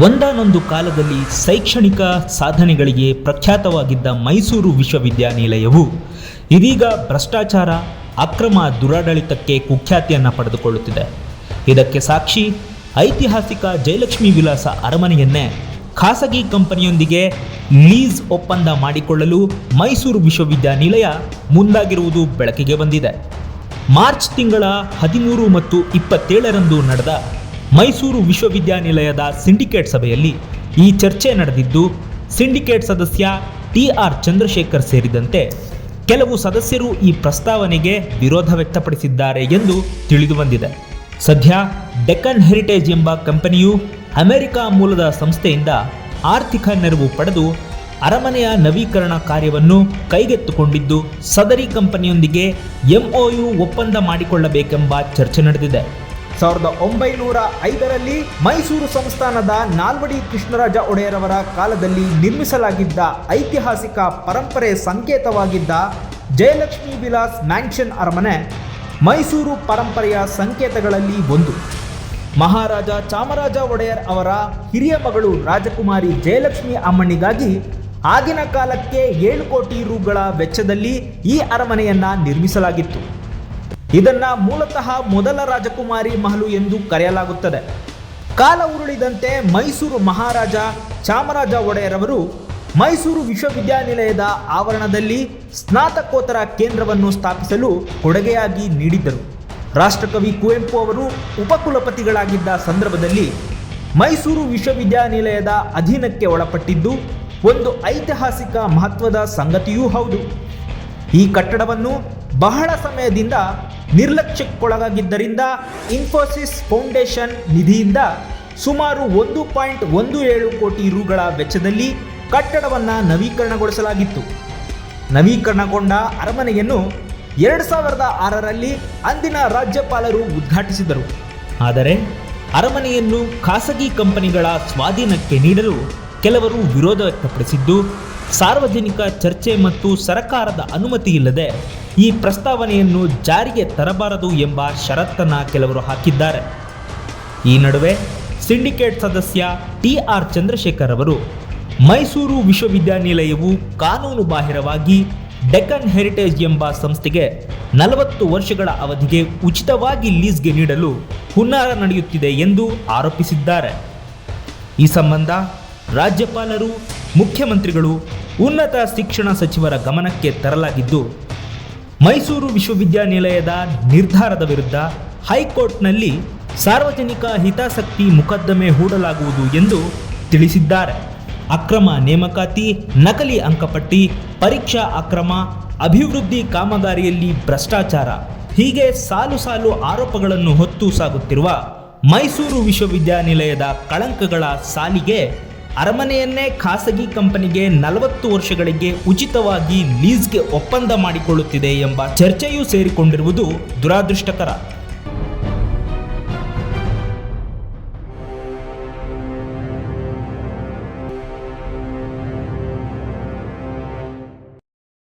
ಒಂದಾನೊಂದು ಕಾಲದಲ್ಲಿ ಶೈಕ್ಷಣಿಕ ಸಾಧನೆಗಳಿಗೆ ಪ್ರಖ್ಯಾತವಾಗಿದ್ದ ಮೈಸೂರು ವಿಶ್ವವಿದ್ಯಾನಿಲಯವು ಇದೀಗ ಭ್ರಷ್ಟಾಚಾರ, ಅಕ್ರಮ ದುರಾಡಳಿತಕ್ಕೆ ಕುಖ್ಯಾತಿಯನ್ನು ಪಡೆದುಕೊಳ್ಳುತ್ತಿದೆ. ಇದಕ್ಕೆ ಸಾಕ್ಷಿ ಐತಿಹಾಸಿಕ ಜಯಲಕ್ಷ್ಮಿ ವಿಲಾಸ ಅರಮನೆಯನ್ನೇ ಖಾಸಗಿ ಕಂಪನಿಯೊಂದಿಗೆ ಲೀಸ್ ಒಪ್ಪಂದ ಮಾಡಿಕೊಳ್ಳಲು ಮೈಸೂರು ವಿಶ್ವವಿದ್ಯಾನಿಲಯ ಮುಂದಾಗಿರುವುದು ಬೆಳಕಿಗೆ ಬಂದಿದೆ. ಮಾರ್ಚ್ ತಿಂಗಳ 13 ಮತ್ತು 27ರಂದು ನಡೆದ ಮೈಸೂರು ವಿಶ್ವವಿದ್ಯಾನಿಲಯದ ಸಿಂಡಿಕೇಟ್ ಸಭೆಯಲ್ಲಿ ಈ ಚರ್ಚೆ ನಡೆದಿದ್ದು, ಸಿಂಡಿಕೇಟ್ ಸದಸ್ಯ ಟಿ.ಆರ್. ಚಂದ್ರಶೇಖರ್ ಸೇರಿದಂತೆ ಕೆಲವು ಸದಸ್ಯರು ಈ ಪ್ರಸ್ತಾವನೆಗೆ ವಿರೋಧ ವ್ಯಕ್ತಪಡಿಸಿದ್ದಾರೆ ಎಂದು ತಿಳಿದು ಬಂದಿದೆ. ಸದ್ಯ ಡೆಕ್ಕನ್ ಹೆರಿಟೇಜ್ ಎಂಬ ಕಂಪನಿಯು ಅಮೆರಿಕ ಮೂಲದ ಸಂಸ್ಥೆಯಿಂದ ಆರ್ಥಿಕ ನೆರವು ಪಡೆದು ಅರಮನೆಯ ನವೀಕರಣ ಕಾರ್ಯವನ್ನು ಕೈಗೆತ್ತಿಕೊಂಡಿದ್ದು, ಸದರಿ ಕಂಪನಿಯೊಂದಿಗೆ MOU ಒಪ್ಪಂದ ಮಾಡಿಕೊಳ್ಳಬೇಕೆಂಬ ಚರ್ಚೆ ನಡೆದಿದೆ. 1905ರಲ್ಲಿ ಮೈಸೂರು ಸಂಸ್ಥಾನದ ನಾಲ್ವಡಿ ಕೃಷ್ಣರಾಜ ಒಡೆಯರವರ ಕಾಲದಲ್ಲಿ ನಿರ್ಮಿಸಲಾಗಿದ್ದ ಐತಿಹಾಸಿಕ ಪರಂಪರೆ ಸಂಕೇತವಾಗಿದ್ದ ಜಯಲಕ್ಷ್ಮಿ ವಿಲಾಸ್ ಮ್ಯಾನ್ಷನ್ ಅರಮನೆ ಮೈಸೂರು ಪರಂಪರೆಯ ಸಂಕೇತಗಳಲ್ಲಿ ಒಂದು. ಮಹಾರಾಜ ಚಾಮರಾಜ ಒಡೆಯರ್ ಅವರ ಹಿರಿಯ ಮಗಳು ರಾಜಕುಮಾರಿ ಜಯಲಕ್ಷ್ಮಿ ಅಮ್ಮಣ್ಣಿಗಾಗಿ ಆಗಿನ ಕಾಲಕ್ಕೆ 7 ಕೋಟಿ ರುಗಳ ವೆಚ್ಚದಲ್ಲಿ ಈ ಅರಮನೆಯನ್ನ ನಿರ್ಮಿಸಲಾಗಿತ್ತು. ಇದನ್ನ ಮೂಲತಃ ಮೊದಲ ರಾಜಕುಮಾರಿ ಮಹಲು ಎಂದು ಕರೆಯಲಾಗುತ್ತದೆ. ಕಾಲ ಉರುಳಿದಂತೆ ಮೈಸೂರು ಮಹಾರಾಜ ಚಾಮರಾಜ ಒಡೆಯರವರು ಮೈಸೂರು ವಿಶ್ವವಿದ್ಯಾನಿಲಯದ ಆವರಣದಲ್ಲಿ ಸ್ನಾತಕೋತ್ತರ ಕೇಂದ್ರವನ್ನು ಸ್ಥಾಪಿಸಲು ಕೊಡುಗೆಯಾಗಿ ನೀಡಿದ್ದರು. ರಾಷ್ಟ್ರಕವಿ ಕುವೆಂಪು ಅವರು ಉಪಕುಲಪತಿಗಳಾಗಿದ್ದ ಸಂದರ್ಭದಲ್ಲಿ ಮೈಸೂರು ವಿಶ್ವವಿದ್ಯಾನಿಲಯದ ಅಧೀನಕ್ಕೆ ಒಳಪಟ್ಟಿದ್ದು ಒಂದು ಐತಿಹಾಸಿಕ ಮಹತ್ವದ ಸಂಗತಿಯೂ ಹೌದು. ಈ ಕಟ್ಟಡವನ್ನು ಬಹಳ ಸಮಯದಿಂದ ನಿರ್ಲಕ್ಷ್ಯಕ್ಕೊಳಗಾಗಿದ್ದರಿಂದ ಇನ್ಫೋಸಿಸ್ ಫೌಂಡೇಶನ್ ನಿಧಿಯಿಂದ ಸುಮಾರು 1.17 ಕೋಟಿ ರುಗಳ ವೆಚ್ಚದಲ್ಲಿ ಕಟ್ಟಡವನ್ನು ನವೀಕರಣಗೊಳಿಸಲಾಗಿತ್ತು. ನವೀಕರಣಗೊಂಡ ಅರಮನೆಯನ್ನು 2006ರಲ್ಲಿ ಅಂದಿನ ರಾಜ್ಯಪಾಲರು ಉದ್ಘಾಟಿಸಿದರು. ಆದರೆ ಅರಮನೆಯನ್ನು ಖಾಸಗಿ ಕಂಪನಿಗಳ ಸ್ವಾಧೀನಕ್ಕೆ ನೀಡಲು ಕೆಲವರು ವಿರೋಧ ವ್ಯಕ್ತಪಡಿಸಿದ್ದು, ಸಾರ್ವಜನಿಕ ಚರ್ಚೆ ಮತ್ತು ಸರ್ಕಾರದ ಅನುಮತಿ ಇಲ್ಲದೆ ಈ ಪ್ರಸ್ತಾವನೆಯನ್ನು ಜಾರಿಗೆ ತರಬಾರದು ಎಂಬ ಷರತ್ತನ್ನು ಕೆಲವರು ಹಾಕಿದ್ದಾರೆ. ಈ ನಡುವೆ ಸಿಂಡಿಕೇಟ್ ಸದಸ್ಯ ಟಿ.ಆರ್. ಚಂದ್ರಶೇಖರ್ ಅವರು ಮೈಸೂರು ವಿಶ್ವವಿದ್ಯಾನಿಲಯವು ಕಾನೂನು ಬಾಹಿರವಾಗಿ ಡೆಕ್ಕನ್ ಹೆರಿಟೇಜ್ ಎಂಬ ಸಂಸ್ಥೆಗೆ 40 ವರ್ಷಗಳ ಅವಧಿಗೆ ಉಚಿತವಾಗಿ ಲೀಸ್ಗೆ ನೀಡಲು ಹುನ್ನಾರ ನಡೆಯುತ್ತಿದೆ ಎಂದು ಆರೋಪಿಸಿದ್ದಾರೆ. ಈ ಸಂಬಂಧ ರಾಜ್ಯಪಾಲರು, ಮುಖ್ಯಮಂತ್ರಿಗಳು, ಉನ್ನತ ಶಿಕ್ಷಣ ಸಚಿವರ ಗಮನಕ್ಕೆ ತರಲಾಗಿದ್ದು, ಮೈಸೂರು ವಿಶ್ವವಿದ್ಯಾನಿಲಯದ ನಿರ್ಧಾರದ ವಿರುದ್ಧ ಹೈಕೋರ್ಟ್ನಲ್ಲಿ ಸಾರ್ವಜನಿಕ ಹಿತಾಸಕ್ತಿ ಮೊಕದ್ದಮೆ ಹೂಡಲಾಗುವುದು ಎಂದು ತಿಳಿಸಿದ್ದಾರೆ. ಅಕ್ರಮ ನೇಮಕಾತಿ, ನಕಲಿ ಅಂಕಪಟ್ಟಿ, ಪರೀಕ್ಷಾ ಅಕ್ರಮ, ಅಭಿವೃದ್ಧಿ ಕಾಮಗಾರಿಯಲ್ಲಿ ಭ್ರಷ್ಟಾಚಾರ ಹೀಗೆ ಸಾಲು ಸಾಲು ಆರೋಪಗಳನ್ನು ಹೊತ್ತು ಸಾಗುತ್ತಿರುವ ಮೈಸೂರು ವಿಶ್ವವಿದ್ಯಾನಿಲಯದ ಕಳಂಕಗಳ ಸಾಲಿಗೆ ಅರಮನೆಯನ್ನೇ ಖಾಸಗಿ ಕಂಪನಿಗೆ 40 ವರ್ಷಗಳಿಗೆ ಉಚಿತವಾಗಿ ಲೀಸ್ಗೆ ಒಪ್ಪಂದ ಮಾಡಿಕೊಳ್ಳುತ್ತಿದೆ ಎಂಬ ಚರ್ಚೆಯೂ ಸೇರಿಕೊಂಡಿರುವುದು ದುರಾದೃಷ್ಟಕರ.